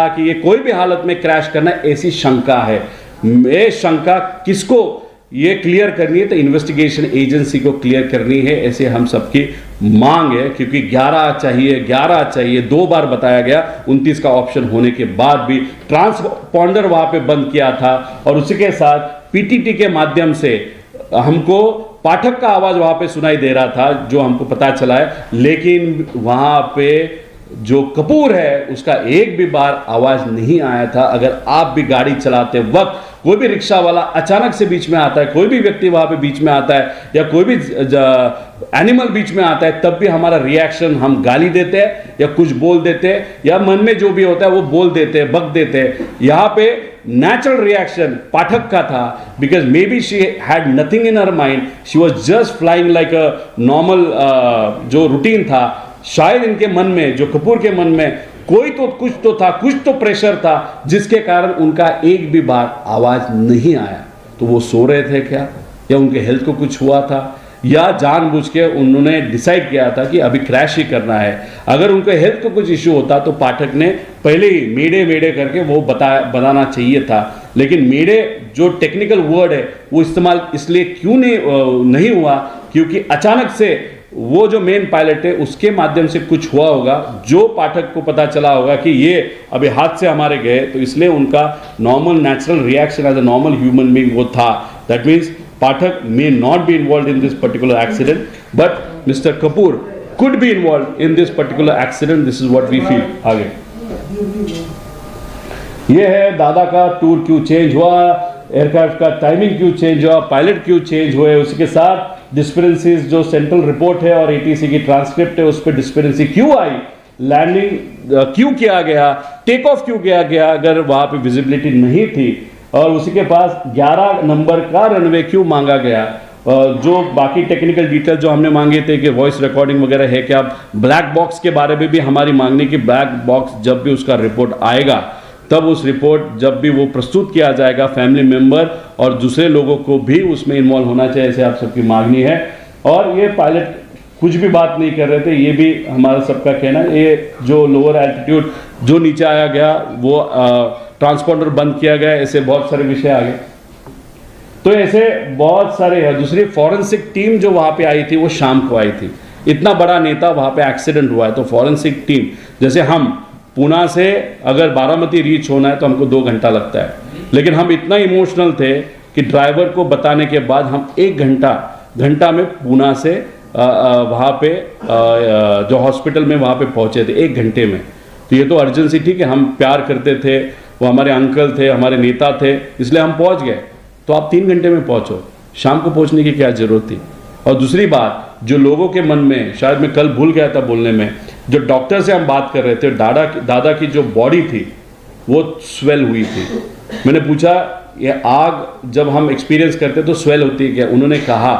कि ये कोई भी हालत में क्रैश करना, ऐसी शंका है। ये शंका किसको ये क्लियर करनी है? तो इन्वेस्टिगेशन एजेंसी को क्लियर करनी है, ऐसे हम सबकी मांग है। क्योंकि 11 चाहिए 2 बार बताया गया, 29 का ऑप्शन होने के बाद भी ट्रांसपॉन्डर वहां पे बंद किया था, और उसी के साथ पीटीटी के माध्यम से हमको पाठक का आवाज वहां पे सुनाई दे रहा था, जो हमको पता चला है। लेकिन वहां पे जो कपूर है उसका एक भी बार आवाज नहीं आया था। अगर आप भी गाड़ी चलाते वक्त कोई भी रिक्शा वाला अचानक से बीच में आता है, कोई भी व्यक्ति वहां पे बीच में आता है, या कोई भी एनिमल बीच में आता है, तब भी हमारा रिएक्शन, हम गाली देते हैं या कुछ बोल देते हैं, या मन में जो भी होता है वो बोल देते हैं, बक देते हैं। यहां पे नेचुरल रिएक्शन पाठक का था, because may be she had nothing in her mind, she was just flying like a normal जो रूटीन था। शायद इनके मन में, जो कपूर के मन में कुछ तो प्रेशर था, जिसके कारण उनका एक भी बार आवाज नहीं आया। तो वो सो रहे थे क्या, या उनके हेल्थ को कुछ हुआ था, या जानबूझ के उन्होंने डिसाइड किया था कि अभी क्रैश ही करना है। अगर उनके हेल्थ को कुछ इश्यू होता तो पाठक ने पहले ही मेडे करके वो बताना चाहिए था। लेकिन मेडे जो टेक्निकल वर्ड है वो इस्तेमाल इसलिए क्यों नहीं हुआ, क्योंकि अचानक से वो जो मेन पायलट है उसके माध्यम से कुछ हुआ होगा, जो पाठक को पता चला होगा कि ये अभी हाथ से हमारे गए, तो इसलिए उनका normal natural reaction as a normal human being वो था। That means Pathak may not be involved in this particular accident, but Mr. Kapoor could be involved in this particular accident. This is what we feel. आगे ये है दादा का tour क्यों change हुआ, aircraft का टाइमिंग क्यों चेंज हुआ, पायलट क्यों चेंज हुए, उसके साथ डिस्पेरेंसीज जो सेंट्रल रिपोर्ट है और एटीसी की ट्रांसक्रिप्ट है उस पर डिस्पेरेंसी क्यों आई, लैंडिंग क्यों किया गया, टेक ऑफ क्यों किया गया अगर वहां पे विजिबिलिटी नहीं थी, और उसी के पास 11 नंबर का रनवे क्यों मांगा गया। जो बाकी टेक्निकल डिटेल जो हमने मांगे थे कि वॉइस रिकॉर्डिंग वगैरह है क्या, ब्लैक बॉक्स के बारे में भी हमारी मांगनी कि ब्लैक बॉक्स जब भी उसका रिपोर्ट आएगा, तब उस रिपोर्ट जब भी वो प्रस्तुत किया जाएगा, फैमिली मेंबर और दूसरे लोगों को भी उसमें इन्वॉल्व होना चाहिए, ऐसे आप सबकी मांगनी है। और ये पायलट कुछ भी बात नहीं कर रहे थे, ये भी हमारा सबका कहना है। ये जो लोअर एल्टीट्यूड जो नीचे आया गया, वो ट्रांसपॉन्डर बंद किया गया, ऐसे बहुत सारे विषय आ गए। तो ऐसे बहुत सारे है। दूसरी फॉरेंसिक टीम जो वहां पे आई थी वो शाम को आई थी। इतना बड़ा नेता वहां पे एक्सीडेंट हुआ है, तो फॉरेंसिक टीम, जैसे हम पुणे से अगर बारामती रीच होना है तो हमको 2 घंटा लगता है, लेकिन हम इतना इमोशनल थे कि ड्राइवर को बताने के बाद हम 1 घंटा में पुणे से वहां पे जो हॉस्पिटल में वहां पे पहुंचे थे 1 घंटे में। तो ये तो अर्जेंसी, ठीक है, हम प्यार करते थे, वो हमारे अंकल थे, हमारे नेता थे, इसलिए हम पहुंच गए। तो आप 3 घंटे में पहुंचो, शाम को पहुंचने की क्या जरूरत थी। और दूसरी बात, जो लोगों के मन में, शायद मैं कल भूल गया था बोलने में, जो डॉक्टर से हम बात कर रहे थे, दादा की जो बॉडी थी वो स्वेल हुई थी। मैंने पूछा ये आग जब हम एक्सपीरियंस करते तो स्वेल होती है क्या? उन्होंने कहा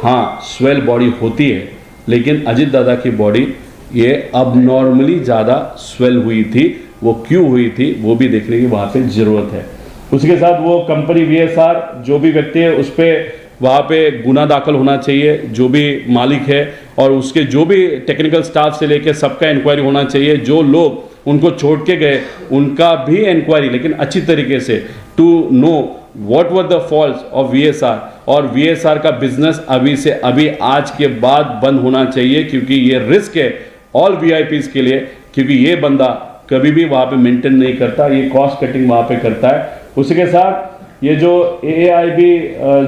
हाँ स्वेल बॉडी होती है, लेकिन अजीत दादा की बॉडी ये अब नॉर्मली ज़्यादा स्वेल हुई थी। वो क्यों हुई थी वो भी देखने की वहाँ पे ज़रूरत है। उसके साथ वो कंपनी VSR जो भी व्यक्ति है उस पर वहाँ पे गुना दाखिल होना चाहिए, जो भी मालिक है, और उसके जो भी टेक्निकल स्टाफ से लेके सबका इंक्वायरी होना चाहिए। जो लोग उनको छोड़ के गए उनका भी इंक्वायरी, लेकिन अच्छी तरीके से, to know what were the faults of VSR। और VSR का बिजनेस अभी से अभी आज के बाद बंद होना चाहिए, क्योंकि ये रिस्क है ऑल VIPs के लिए, क्योंकि ये बंदा कभी भी वहाँ पे मेंटेन नहीं करता, ये कॉस्ट कटिंग वहाँ पे करता है। उसी के साथ ये जो AAIB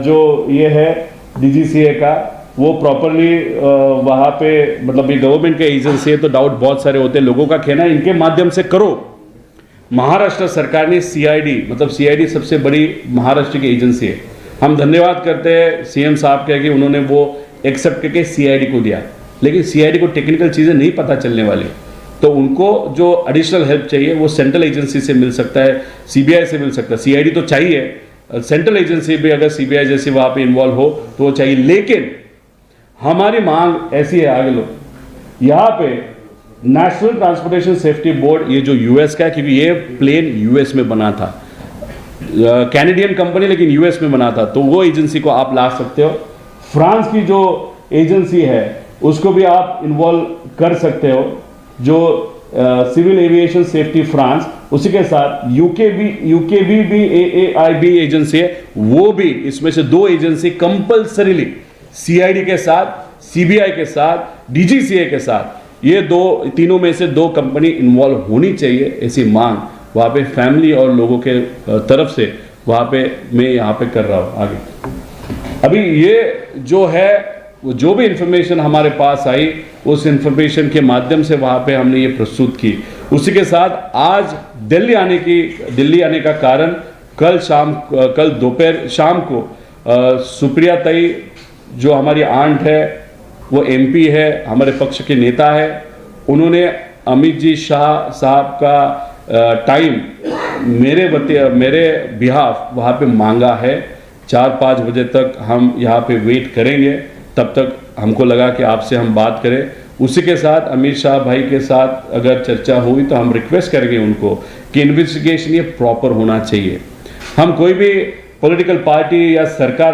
जो ये है DGCA का, वो प्रॉपरली वहाँ पे, मतलब ये गवर्नमेंट के एजेंसी है, तो डाउट बहुत सारे होते हैं। लोगों का कहना है इनके माध्यम से करो। महाराष्ट्र सरकार ने CID, मतलब CID सबसे बड़ी महाराष्ट्र की एजेंसी है। हम धन्यवाद करते हैं CM साहब के कि उन्होंने वो एक्सेप्ट करके CID को दिया, लेकिन CID को टेक्निकल चीज़ें नहीं पता चलने वाली, तो उनको जो एडिशनल हेल्प चाहिए वो सेंट्रल एजेंसी से मिल सकता है, CBI से मिल सकता है। CID तो चाहिए, सेंट्रल एजेंसी भी अगर CBI जैसे वहाँ पे इन्वॉल्व हो तो वो चाहिए। लेकिन हमारी मांग ऐसी है, आगे लो, यहाँ पे नेशनल ट्रांसपोर्टेशन सेफ्टी बोर्ड, ये जो US का है, क्योंकि ये प्लेन US में बना था, कैनेडियन कंपनी लेकिन US में बना था, तो वो एजेंसी को आप ला सकते हो। फ्रांस की जो एजेंसी है उसको भी आप इन्वॉल्व कर सकते हो, जो सिविल एविएशन सेफ्टी फ्रांस, उसी के साथ यूकेबी भी AAIB एजेंसी है, वो भी इसमें से 2 एजेंसी कंपल्सरीली CID के साथ, CBI के साथ, DGCA के साथ, ये तीनों में से 2 कंपनी इन्वॉल्व होनी चाहिए, ऐसी मांग वहाँ पे फैमिली और लोगों के तरफ से वहाँ पे मैं यहाँ पे कर रहा हूँ। आगे अभी ये जो है, जो भी इंफॉर्मेशन हमारे पास आई, उस इंफॉर्मेशन के माध्यम से वहाँ पे हमने ये प्रस्तुत की। उसी के साथ आज दिल्ली आने का कारण, कल दोपहर शाम को सुप्रिया ताई जो हमारी आंट है, वो MP है, हमारे पक्ष के नेता है, उन्होंने अमित जी शाह साहब का टाइम मेरे बिहाफ वहाँ पे मांगा है। 4-5 बजे तक हम यहाँ पे वेट करेंगे, तब तक हमको लगा कि आपसे हम बात करें। उसी के साथ अमित शाह भाई के साथ अगर चर्चा हुई तो हम रिक्वेस्ट करेंगे उनको कि इन्वेस्टिगेशन ये प्रॉपर होना चाहिए। हम कोई भी पॉलिटिकल पार्टी या सरकार पे